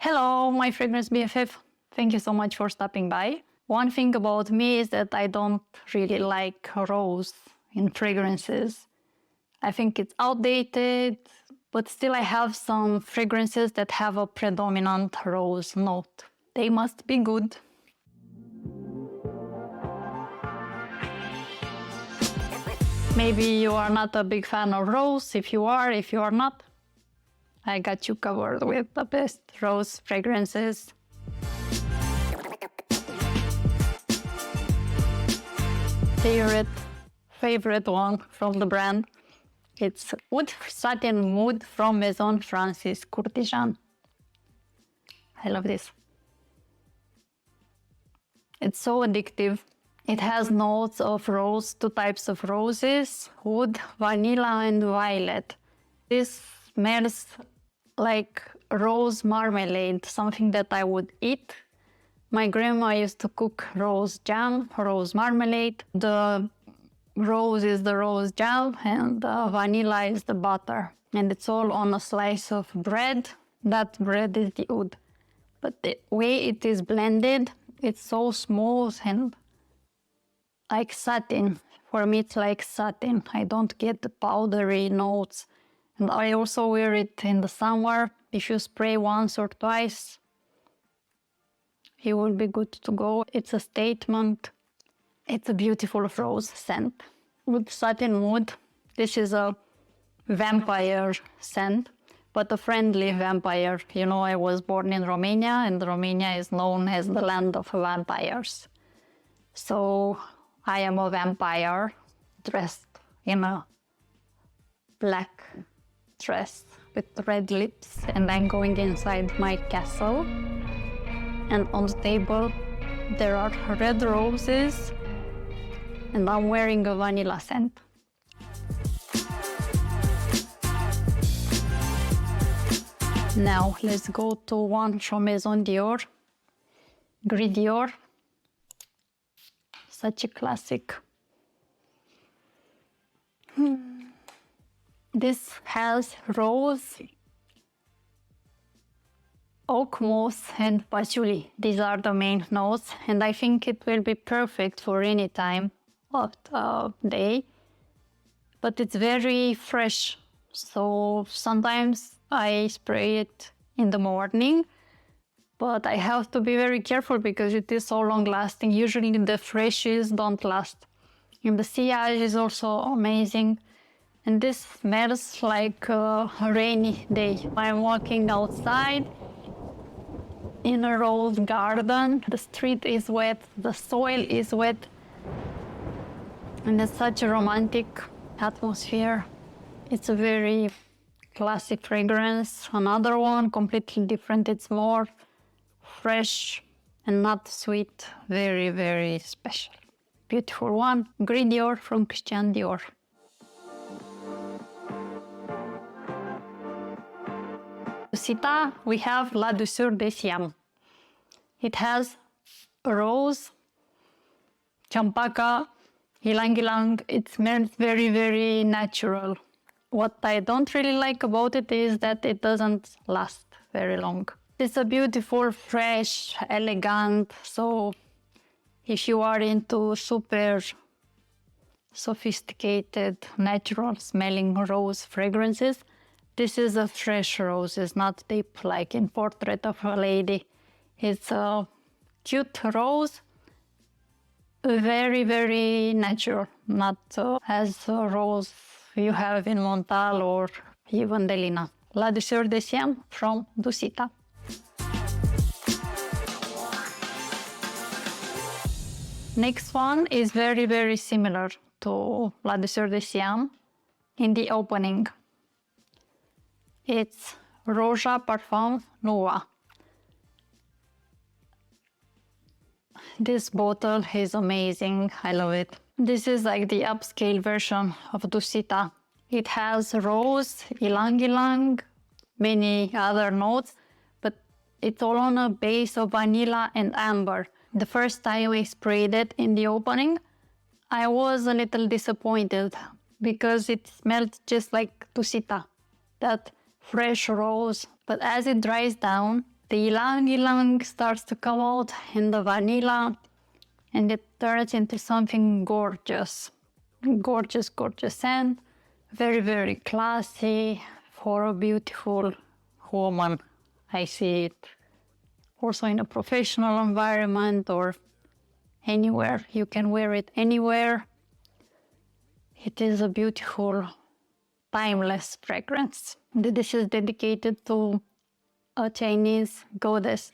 Hello, my fragrance BFF. Thank you so much for stopping by. One thing about me is that I don't really like rose in fragrances. I think it's outdated, but still I have some fragrances that have a predominant rose note. They must be good. Maybe you are not a big fan of rose. If you are not, I got you covered with the best rose fragrances. Favorite one from the brand. It's Satin Mood from Maison Kurkdjian. I love this. It's so addictive. It has notes of rose, two types of roses, wood, vanilla and violet. This smells like rose marmalade, something that I would eat. My grandma used to cook rose jam, rose marmalade. The rose is the rose jam and the vanilla is the butter. And it's all on a slice of bread. That bread is the oud. But the way it is blended, it's so smooth and like satin. For me, it's like satin. I don't get the powdery notes. And I also wear it in the summer. If you spray once or twice, you will be good to go. It's a statement. It's a beautiful rose scent. With Satin Mood, this is a vampire scent, but a friendly vampire. You know, I was born in Romania, and Romania is known as the land of vampires. So I am a vampire dressed in a black dress with red lips, and I'm going inside my castle. And on the table there are red roses, and I'm wearing a vanilla scent. Now let's go to one from Maison Dior, Gris Dior. Such a classic. This has rose, oak moss and patchouli. These are the main notes, and I think it will be perfect for any time of the day. But it's very fresh, so sometimes I spray it in the morning, but I have to be very careful because it is so long lasting. Usually the freshes don't last. And the sillage is also amazing. And this smells like a rainy day. I'm walking outside in a rose garden. The street is wet, the soil is wet, and it's such a romantic atmosphere. It's a very classic fragrance. Another one, completely different. It's more fresh and not sweet. Very, very special. Beautiful one. Gris Dior from Christian Dior. Dusita, we have La Douceur de Siam. It has rose, champaka, ylang ylang. It smells very, very natural. What I don't really like about it is that it doesn't last very long. It's a beautiful, fresh, elegant. So if you are into super sophisticated, natural smelling rose fragrances, this is a fresh rose. It's not deep like in Portrait of a Lady. It's a cute rose, very, very natural, not as a rose you have in Monegal or even Delina. La Douceur de Siam from Dusita. Next one is very, very similar to La Douceur de Siam in the opening. It's Roja Parfum Noir. This bottle is amazing. I love it. This is like the upscale version of Dusita. It has rose, ylang ylang, many other notes, but it's all on a base of vanilla and amber. The first time we sprayed it in the opening, I was a little disappointed because it smelled just like Dusita, that fresh rose. But as it dries down the ylang ylang starts to come out in the vanilla, and it turns into something gorgeous. Gorgeous, gorgeous scent. Very, very classy for a beautiful woman. I see it also in a professional environment or anywhere. You can wear it anywhere. It is a beautiful, timeless fragrance. This is dedicated to a Chinese goddess.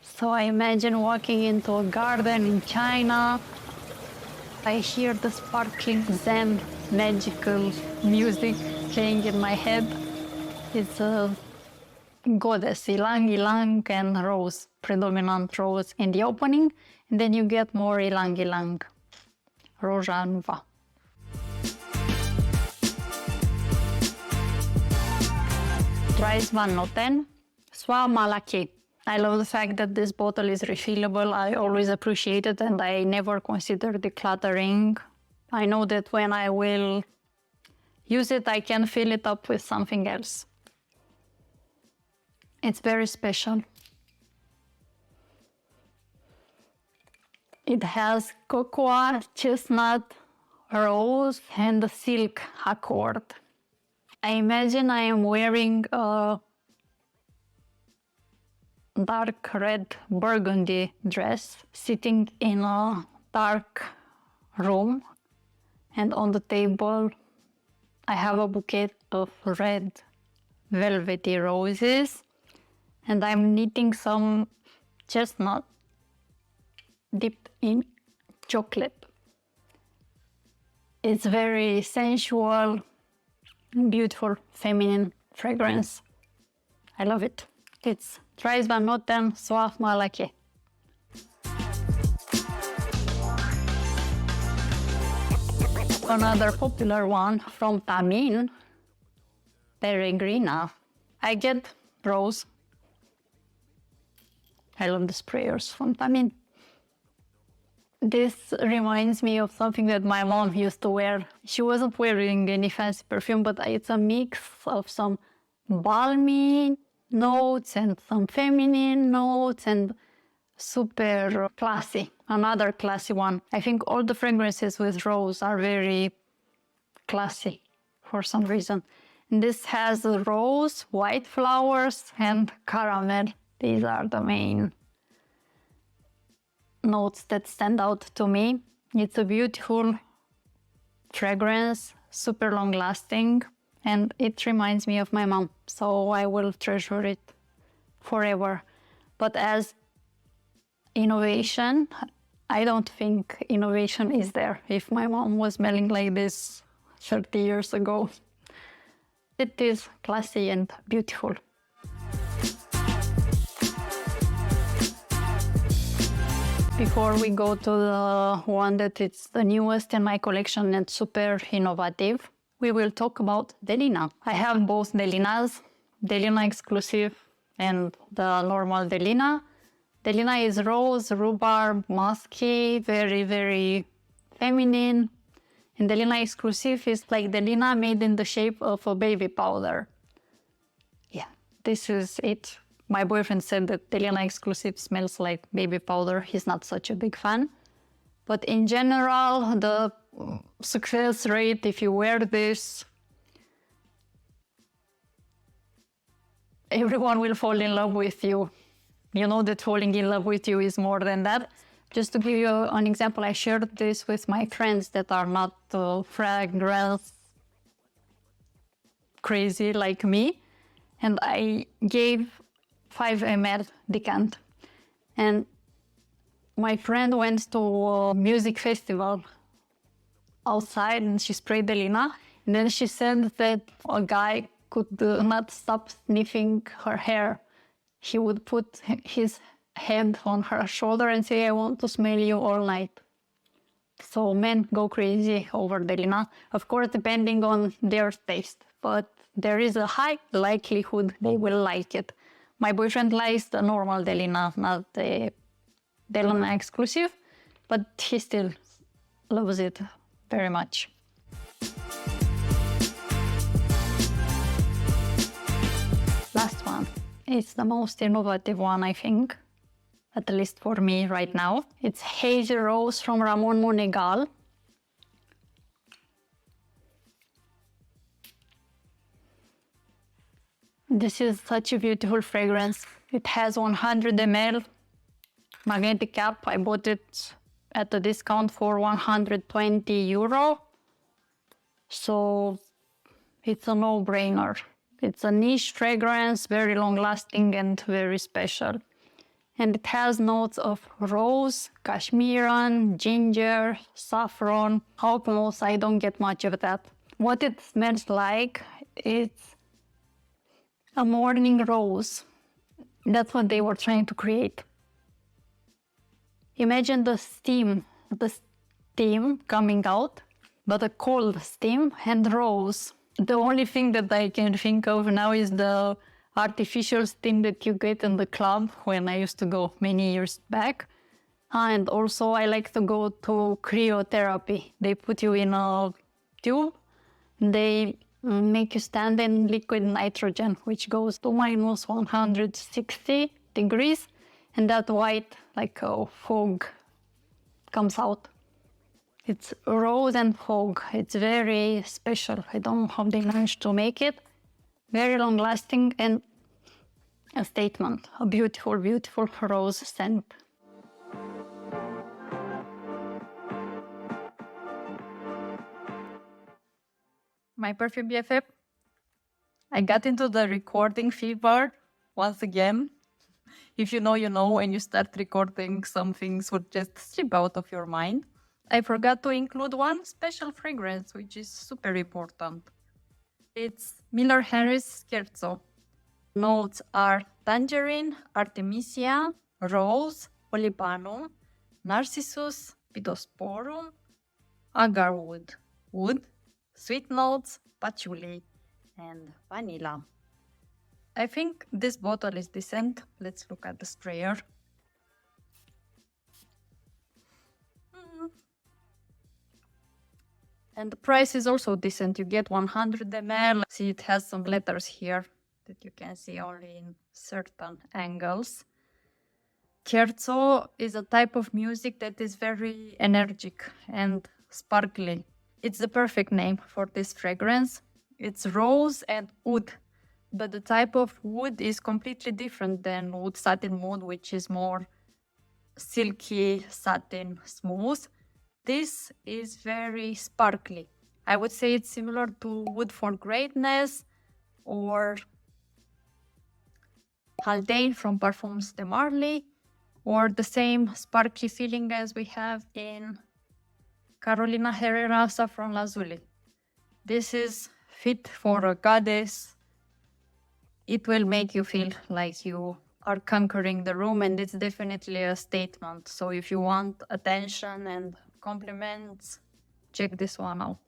So I imagine walking into a garden in China. I hear the sparkling Zen magical music playing in my head. It's a goddess, ylang ylang and rose, predominant rose in the opening, and then you get more ylang ylang, roja nuva. Dries van Noten, Soie Malaquais. I love the fact that this bottle is refillable. I always appreciate it and I never consider decluttering. I know that when I will use it, I can fill it up with something else. It's very special. It has cocoa, chestnut, rose, and the silk accord. I imagine I am wearing a dark red burgundy dress, sitting in a dark room, and on the table I have a bouquet of red velvety roses, and I'm knitting some chestnut dipped in chocolate. It's very sensual, beautiful, feminine fragrance. I love it. It's Dries van Noten Soie Malaquais. Another popular one from Thameen, Peregrina. I get rose. I love the sprayers from Thameen. This reminds me of something that my mom used to wear. She wasn't wearing any fancy perfume, but it's a mix of some balmy notes and some feminine notes and super classy. Another classy one. I think all the fragrances with rose are very classy for some reason. And this has rose, white flowers, and caramel. These are the main notes that stand out to me. It's a beautiful fragrance, super long lasting, and it reminds me of my mom, so I will treasure it forever. But as innovation, I don't think innovation is there if my mom was smelling like this 30 years ago. It is classy and beautiful. Before we go to the one that is the newest in my collection and super innovative, we will talk about Delina. I have both Delinas, Delina Exclusif and the normal Delina. Delina is rose, rhubarb, musky, very, very feminine. And Delina Exclusif is like Delina made in the shape of a baby powder. Yeah, this is it. My boyfriend said that Delina Exclusif smells like baby powder. He's not such a big fan. But in general, the success rate, if you wear this, everyone will fall in love with you. You know that falling in love with you is more than that. Just to give you an example, I shared this with my friends that are not fragrance crazy like me. And I gave 5 ml decant. And my friend went to a music festival outside and she sprayed Delina. And then she said that a guy could not stop sniffing her hair. He would put his hand on her shoulder and say, "I want to smell you all night." So men go crazy over Delina, of course, depending on their taste. But there is a high likelihood they will like it. My boyfriend likes the normal Delina, not the Delina Exclusif, but he still loves it very much. Last one, It's the most innovative one, I think, at least for me right now. It's Hazy Rose from Ramon Monegal. This is such a beautiful fragrance. It has 100 ml magnetic cap. I bought it at a discount for 120 euro. So it's a no-brainer. It's a niche fragrance, very long-lasting and very special. And it has notes of rose, cashmeran, ginger, saffron. Almost I don't get much of that. What it smells like, it's a morning rose. That's what they were trying to create. Imagine the steam coming out, but a cold steam and rose. The only thing that I can think of now is the artificial steam that you get in the club when I used to go many years back. And also I like to go to cryotherapy. They put you in a tube, they make you stand in liquid nitrogen, which goes to minus 160 degrees, and that white, like a fog, comes out. It's rose and fog. It's very special. I don't know how they managed to make it. Very long lasting and a statement. A beautiful, beautiful rose scent. My perfume BFF. I got into the recording fever once again. If you know, you know, when you start recording, some things would just slip out of your mind. I forgot to include one special fragrance, which is super important. It's Miller Harris Scherzo. Notes are tangerine, artemisia, rose, olibanum, narcissus, pittosporum, agarwood, wood, sweet notes, patchouli, and vanilla. I think this bottle is decent. Let's look at the sprayer. And the price is also decent. You get 100 ml. See, it has some letters here that you can see only in certain angles. Scherzo is a type of music that is very energetic and sparkly. It's the perfect name for this fragrance. It's rose and wood, but the type of wood is completely different than wood satin wood, which is more silky, satin, smooth. This is very sparkly. I would say it's similar to Wood for Greatness or Haldane from Parfums de Marly, or the same sparkly feeling as we have in Carolina Herrera Saffron Lazuli. This is fit for a goddess. It will make you feel like you are conquering the room, and it's definitely a statement. So if you want attention and compliments, check this one out.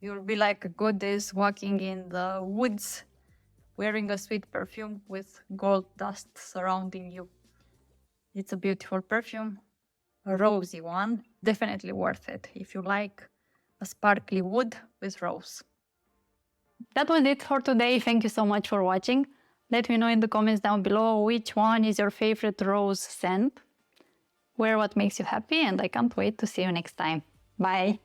You'll be like a goddess walking in the woods, wearing a sweet perfume with gold dust surrounding you. It's a beautiful perfume, a rosy one, definitely worth it if you like a sparkly wood with rose. That was it for today. Thank you so much for watching. Let me know in the comments down below which one is your favorite rose scent. Wear what makes you happy, and I can't wait to see you next time. Bye!